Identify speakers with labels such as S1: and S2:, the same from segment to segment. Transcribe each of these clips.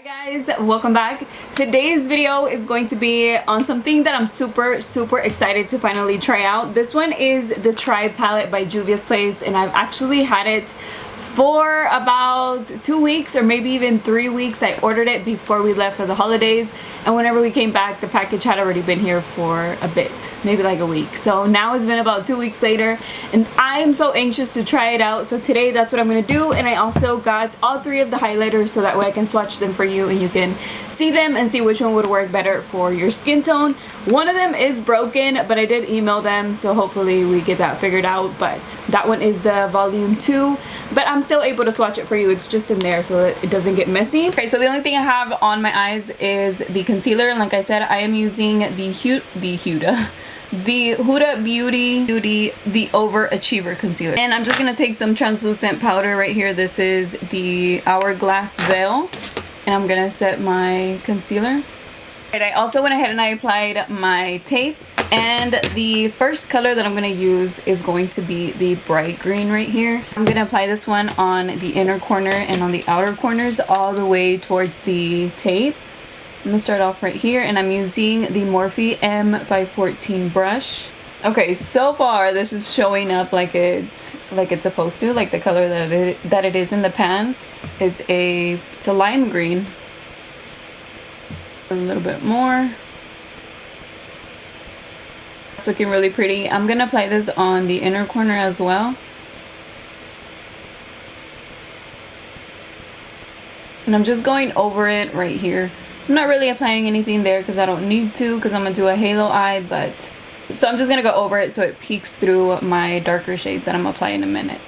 S1: Hi guys, welcome back. Today's video is going to be on something that I'm super excited to finally try out. This one is the Tribe palette by Juvias Place, and I've actually had it for about 2 weeks or maybe even 3 weeks. I ordered it before we left for the holidays, and whenever we came back the package had already been here for a bit, maybe like a week. So now it's been about 2 weeks later and I am so anxious to try it out. So today that's what I'm gonna do, and I also got all 3 of the highlighters so that way I can swatch them for you and you can see them and see which one would work better for your skin tone. One of them is broken, but I did email them, so hopefully we get that figured out. But that one is the volume 2, but I'm still able to swatch it for you. It's just in there so that it doesn't get messy. Okay, so the only thing I have on my eyes is the concealer, and like I said, I am using the Huda Beauty the Overachiever concealer, and I'm just gonna take some translucent powder right here. This is the Hourglass Veil, and I'm gonna set my concealer. Right, I also went ahead and I applied my tape, and the first color that I'm going to use is going to be the bright green right here. I'm going to apply this one on the inner corner and on the outer corners all the way towards the tape. I'm going to start off right here, and I'm using the Morphe M514 brush. Okay, so far this is showing up like it's supposed to, like the color that it is in the pan. It's a lime green. A little bit more. It's looking really pretty. I'm gonna apply this on the inner corner as well, and I'm just going over it right here. I'm not really applying anything there because I don't need to, because I'm gonna do a halo eye, but so I'm just gonna go over it so it peeks through my darker shades that I'm applying in a minute.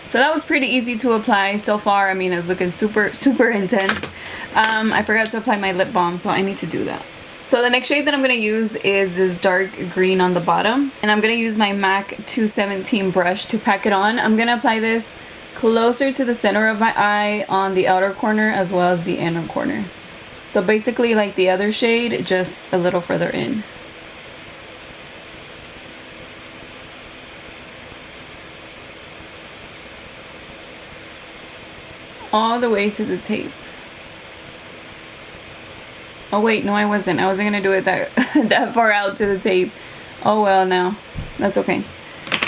S1: So that was pretty easy to apply so far. I mean, it's looking super intense. I forgot to apply my lip balm, so I need to do that. So the next shade that I'm going to use is this dark green on the bottom, and I'm going to use my MAC 217 brush to pack it on. I'm going to apply this closer to the center of my eye on the outer corner as well as the inner corner. So basically like the other shade, just a little further in. All the way to the tape. Oh wait, no, I wasn't gonna do it that far out to the tape. Oh well, now that's okay.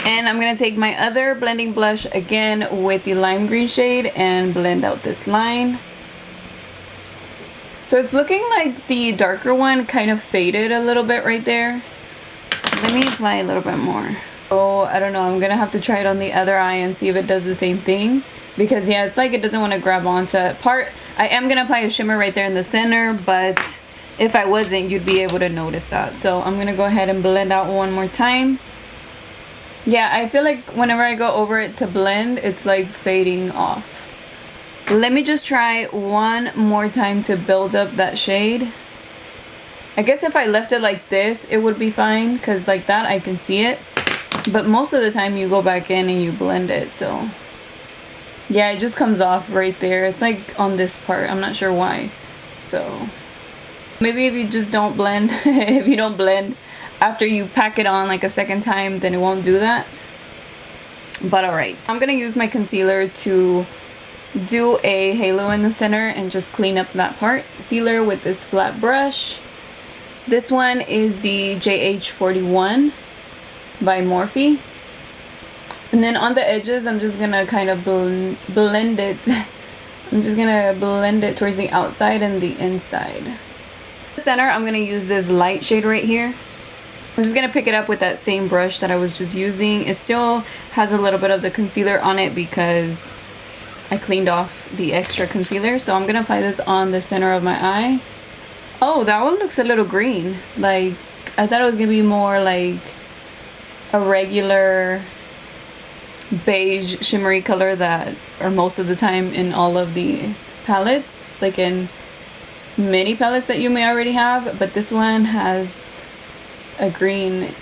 S1: And I'm gonna take my other blending blush again with the lime green shade and blend out this line. So it's looking like the darker one kind of faded a little bit right there. Let me apply a little bit more. Oh, I don't know, I'm gonna have to try it on the other eye and see if it does the same thing. Because yeah, it's like it doesn't want to grab onto part. I am going to apply a shimmer right there in the center, but if I wasn't, you'd be able to notice that. So I'm going to go ahead and blend out one more time. Yeah, I feel like whenever I go over it to blend, it's like fading off. Let me just try one more time to build up that shade. I guess if I left it like this, it would be fine, because like that I can see it. But most of the time you go back in and you blend it, so... yeah, it just comes off right there. It's like on this part. I'm not sure why. So maybe if you just don't blend, if you don't blend after you pack it on like a second time, then it won't do that. But alright. I'm going to use my concealer to do a halo in the center and just clean up that part. Concealer with this flat brush. This one is the JH41 by Morphe. And then on the edges, I'm just gonna kind of blend it. I'm just gonna blend it towards the outside and the inside. The center, I'm gonna use this light shade right here. I'm just gonna pick it up with that same brush that I was just using. It still has a little bit of the concealer on it because I cleaned off the extra concealer. So I'm gonna apply this on the center of my eye. Oh, that one looks a little green. Like, I thought it was gonna be more like a regular beige shimmery color that are most of the time in all of the palettes, like in many palettes that you may already have, but this one has a green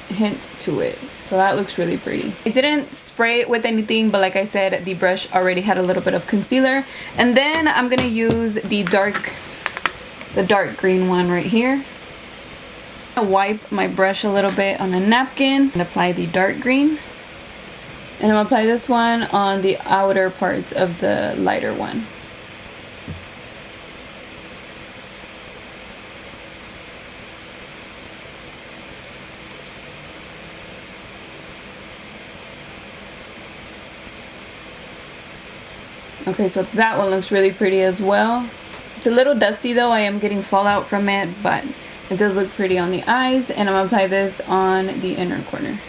S1: hint to it, so that looks really pretty. I didn't spray it with anything, but like I said, the brush already had a little bit of concealer. And then I'm gonna use the dark green one right here. I wipe my brush a little bit on a napkin and apply the dark green. And I'm going to apply this one on the outer parts of the lighter one. Okay, so that one looks really pretty as well. It's a little dusty though, I am getting fallout from it, but it does look pretty on the eyes, and I'm gonna apply this on the inner corner.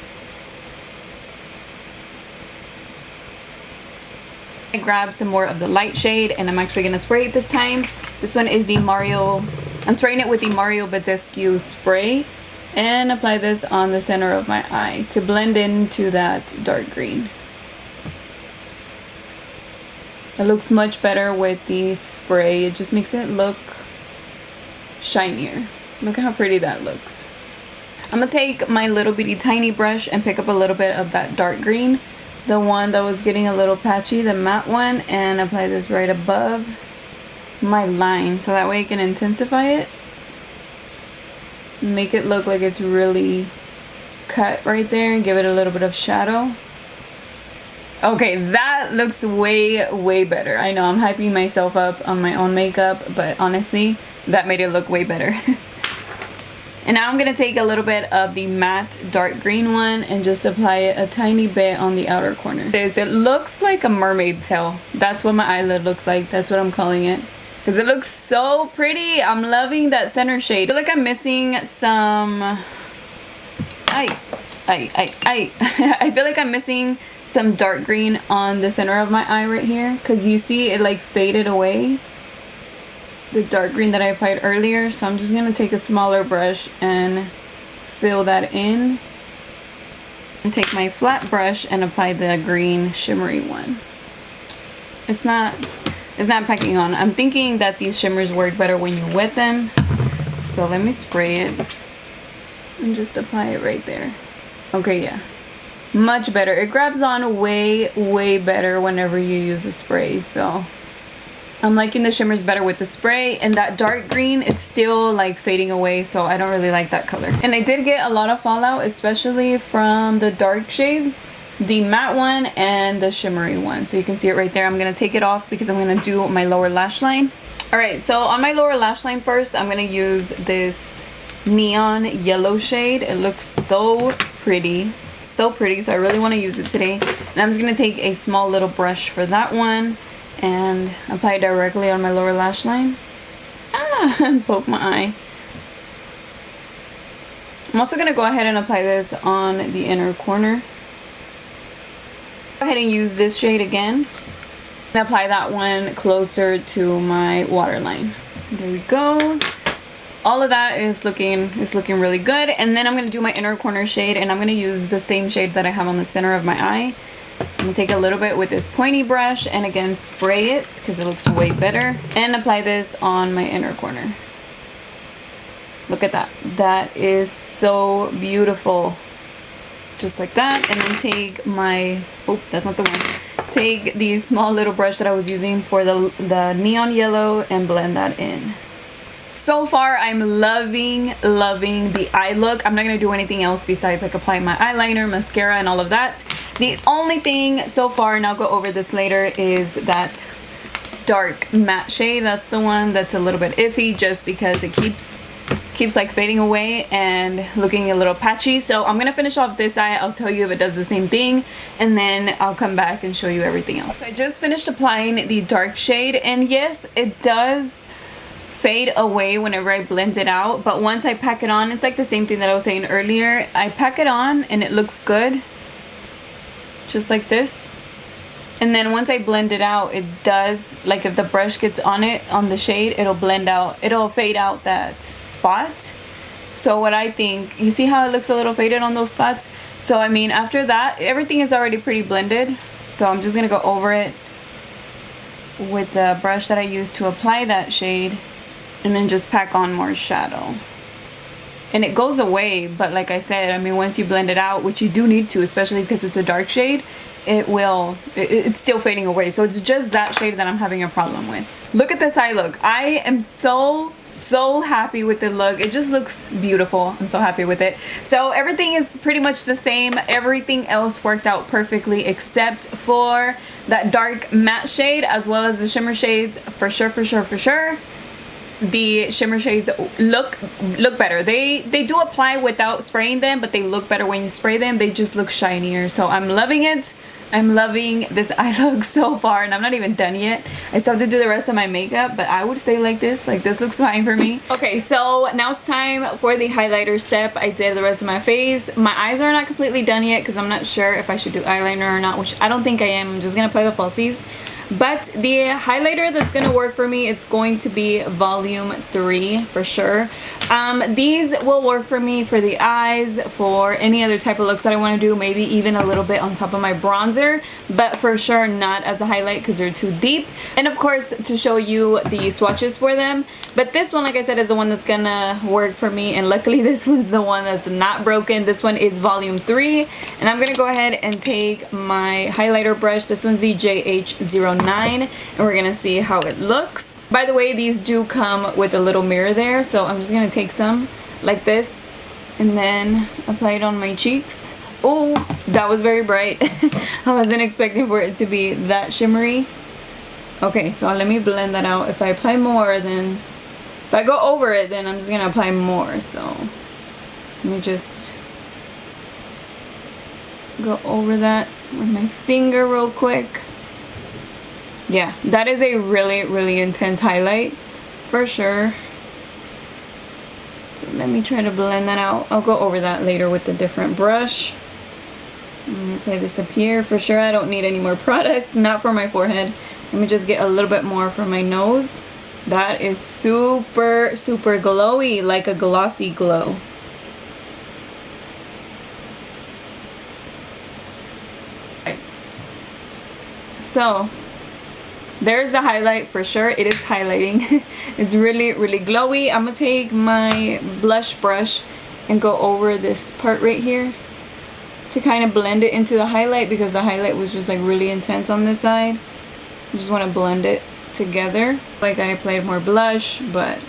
S1: I grabbed some more of the light shade, and I'm actually gonna spray it this time. This one is the Mario, I'm spraying it with the Mario Badescu spray, and apply this on the center of my eye to blend into that dark green. It looks much better with the spray. It just makes it look shinier. Look at how pretty that looks. I'm gonna take my little bitty tiny brush and pick up a little bit of that dark green, the one that was getting a little patchy, the matte one, and apply this right above my line so that way I can intensify it. Make it look like it's really cut right there and give it a little bit of shadow. Okay, that looks way better. I know I'm hyping myself up on my own makeup, but honestly, that made it look way better. And now I'm gonna take a little bit of the matte dark green one and just apply it a tiny bit on the outer corner. It looks like a mermaid tail. That's what my eyelid looks like. That's what I'm calling it. Because it looks so pretty. I'm loving that center shade. I feel like I'm missing some... I feel like I'm missing some dark green on the center of my eye right here, because you see it like faded away, the dark green that I applied earlier. So I'm just gonna take a smaller brush and fill that in, and take my flat brush and apply the green shimmery one. It's not packing on. I'm thinking that these shimmers work better when you wet them, so let me spray it and just apply it right there. Okay, yeah, much better. It grabs on way better whenever you use a spray. So I'm liking the shimmers better with the spray, and that dark green, it's still like fading away, so I don't really like that color. And I did get a lot of fallout, especially from the dark shades, the matte one and the shimmery one. So you can see it right there. I'm gonna take it off because I'm gonna do my lower lash line. All right, so on my lower lash line first, I'm gonna use this neon yellow shade. It looks so pretty, so I really want to use it today. And I'm just gonna take a small little brush for that one and apply it directly on my lower lash line. And poke my eye. I'm also gonna go ahead and apply this on the inner corner. Go ahead and use this shade again and apply that one closer to my waterline. There we go. All of that is looking really good. And then I'm going to do my inner corner shade, and I'm going to use the same shade that I have on the center of my eye. I'm going to take a little bit with this pointy brush and again spray it because it looks way better, and apply this on my inner corner. Look at that. That is so beautiful. Just like that. And then take my, oh, that's not the one. Take the small little brush that I was using for the neon yellow and blend that in. So far, I'm loving the eye look. I'm not going to do anything else besides like apply my eyeliner, mascara, and all of that. The only thing so far, and I'll go over this later, is that dark matte shade. That's the one that's a little bit iffy just because it keeps like fading away and looking a little patchy. So I'm going to finish off this eye. I'll tell you if it does the same thing, and then I'll come back and show you everything else. So I just finished applying the dark shade, and yes, it does fade away whenever I blend it out, but once I pack it on, it's like the same thing that I was saying earlier. I pack it on and it looks good, just like this. And then once I blend it out, it does, like if the brush gets on it, on the shade, it'll blend out, it'll fade out that spot. So what I think, you see how it looks a little faded on those spots? So I mean, after that, everything is already pretty blended. So I'm just gonna go over it with the brush that I used to apply that shade, and then just pack on more shadow. And it goes away, but like I said, I mean, once you blend it out, which you do need to, especially because it's a dark shade, it's still fading away. So it's just that shade that I'm having a problem with. Look at this eye look. I am so happy with the look. It just looks beautiful. I'm so happy with it. So everything is pretty much the same. Everything else worked out perfectly except for that dark matte shade, as well as the shimmer shades. For sure. The shimmer shades look better. They do apply without spraying them, but they look better when you spray them. They just look shinier. So I'm loving it. I'm loving this eye look so far, and I'm not even done yet. I still have to do the rest of my makeup, but I would stay like this. Like, this looks fine for me. Okay, so now it's time for the highlighter step. I did the rest of my face. My eyes are not completely done yet because I'm not sure if I should do eyeliner or not, which I don't think I am. I'm just gonna apply the falsies. But the highlighter that's going to work for me, it's going to be volume 3 for sure. These will work for me for the eyes, for any other type of looks that I want to do, maybe even a little bit on top of my bronzer, but for sure not as a highlight because they're too deep. And of course, to show you the swatches for them. But this one, like I said, is the one that's going to work for me, and luckily this one's the one that's not broken. This one is volume 3, and I'm going to go ahead and take my highlighter brush. This one's the JH09. And we're gonna see how it looks. By the way, these do come with a little mirror there, so I'm just gonna take some like this and then apply it on my cheeks. Oh, that was very bright. I wasn't expecting for it to be that shimmery. Okay, so let me blend that out. If I apply more, then if I go over it, then I'm just gonna apply more. So let me just go over that with my finger real quick. Yeah, that is a really intense highlight for sure. So let me try to blend that out. I'll go over that later with a different brush. Okay, this up here. For sure I don't need any more product, not for my forehead. Let me just get a little bit more for my nose. That is super glowy, like a glossy glow. Right. So there's the highlight for sure. It is highlighting. It's really glowy. I'm gonna take my blush brush and go over this part right here to kind of blend it into the highlight, because the highlight was just like really intense on this side. I just want to blend it together. Like, I applied more blush, but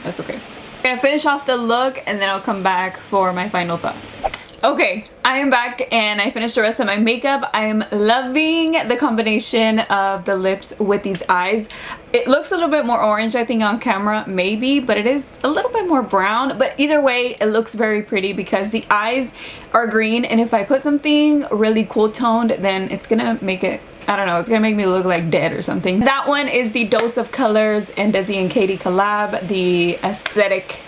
S1: that's okay. I'm gonna finish off the look and then I'll come back for my final thoughts. Okay, I am back and I finished the rest of my makeup. I am loving the combination of the lips with these eyes. It looks a little bit more orange, I think, on camera, maybe, but it is a little bit more brown. But either way, it looks very pretty because the eyes are green, and if I put something really cool toned, then it's gonna make it, I don't know, it's gonna make me look like dead or something. That one is the Dose of Colors and Desi and Katie collab, the Aesthetic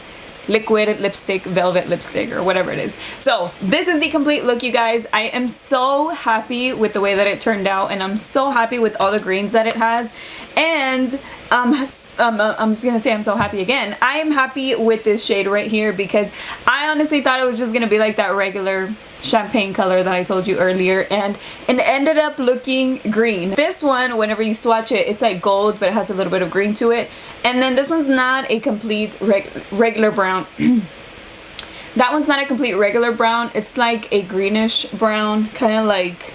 S1: liquid lipstick, velvet lipstick, or whatever it is. So this is the complete look, you guys. I am so happy with the way that it turned out, and I'm so happy with all the greens that it has. And I'm just gonna say I'm so happy again. I am happy with this shade right here because I honestly thought it was just gonna be like that regular champagne color that I told you earlier, and it ended up looking green. This one, whenever you swatch it, it's like gold, but it has a little bit of green to it. And then this one's not a complete regular brown. That one's not a complete regular brown. It's like a greenish brown, kind of like,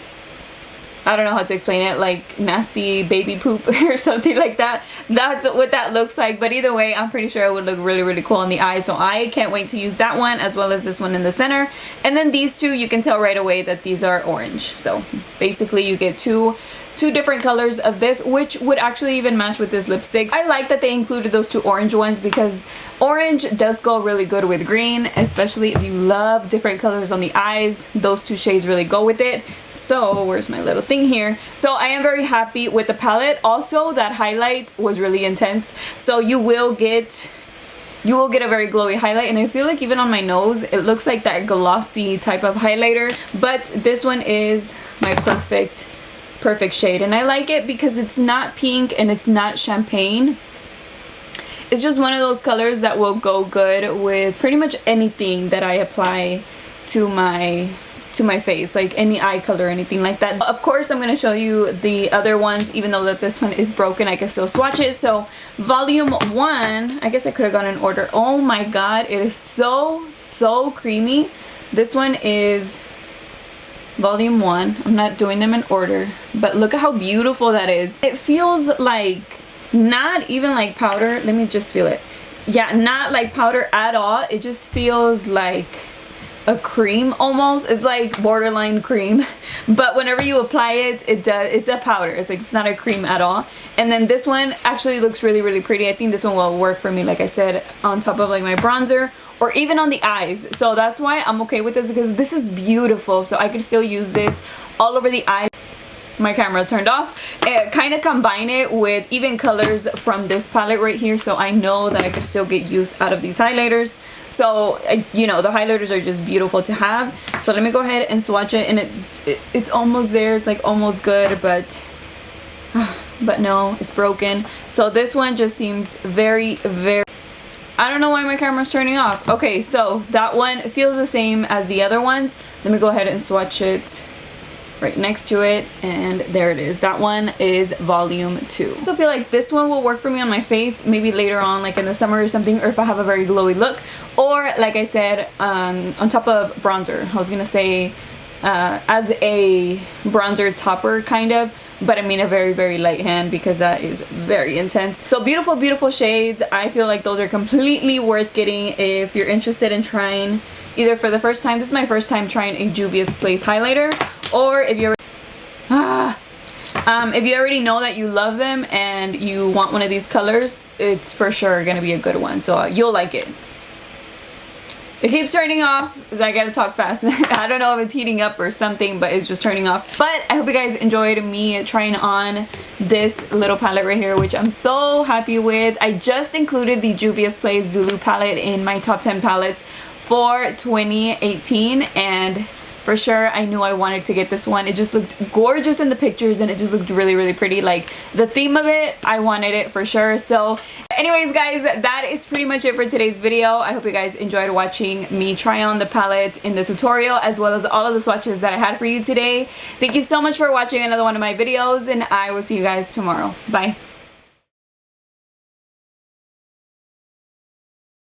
S1: I don't know how to explain it, like nasty baby poop or something like that. That's what that looks like. But either way, I'm pretty sure it would look really cool on the eye. So I can't wait to use that one as well as this one in the center. And then these two, you can tell right away that these are orange. So basically you get two different colors of this, which would actually even match with this lipstick. I like that they included those two orange ones because orange does go really good with green, especially if you love different colors on the eyes. Those two shades really go with it. So where's my little thing here? So I am very happy with the palette. Also, that highlight was really intense, so you will get a very glowy highlight, and I feel like even on my nose it looks like that glossy type of highlighter. But this one is my perfect shade, and I like it because it's not pink and it's not champagne. It's just one of those colors that will go good with pretty much anything that I apply to my face, like any eye color or anything like that. Of course, I'm going to show you the other ones. Even though that this one is broken, I can still swatch it. So volume 1, I guess I could have gone in order. Oh my god, it is so creamy. This one is volume 1. I'm not doing them in order, but look at how beautiful that is. It feels like not even like powder. Let me just feel it. Yeah, not like powder at all. It just feels like a cream almost. It's like borderline cream, but whenever you apply it, it's a powder. It's not a cream at all. And then this one actually looks really pretty. I think this one will work for me, like I said, on top of like my bronzer or even on the eyes. So that's why I'm okay with this, because this is beautiful. So I could still use this all over the eye. my camera turned off. Kind of combine it with even colors from this palette right here, so I know that I could still get use out of these highlighters. So you know, the highlighters are just beautiful to have. So let me go ahead and swatch it, and it's almost there. It's like almost good, but no, it's broken. So this one just seems very, very, I don't know why my camera's turning off. Okay, so that one feels the same as the other ones. Let me go ahead and swatch it right next to it, and there it is. That one is volume 2. I feel like this one will work for me on my face maybe later on, like in the summer or something, or if I have a very glowy look, or like I said, on top of bronzer. I was gonna say as a bronzer topper kind of, but I mean a very, very light hand, because that is very intense. So beautiful, beautiful shades. I feel like those are completely worth getting if you're interested in trying either for the first time. This is my first time trying a Juvias Place highlighter, or if you're if you already know that you love them and you want one of these colors, it's for sure gonna be a good one. So you'll like it. It keeps turning off, so I gotta talk fast. I don't know if it's heating up or something, but it's just turning off. But I hope you guys enjoyed me trying on this little palette right here, which I'm so happy with. I just included the Juvias Place Zulu palette in my top 10 palettes for 2018, and for sure I knew I wanted to get this one. It just looked gorgeous in the pictures, and it just looked really, really pretty. Like the theme of it, I wanted it for sure. So anyways guys, that is pretty much it for today's video. I hope you guys enjoyed watching me try on the palette in the tutorial, as well as all of the swatches that I had for you today. Thank you so much for watching another one of my videos, and I will see you guys tomorrow. Bye.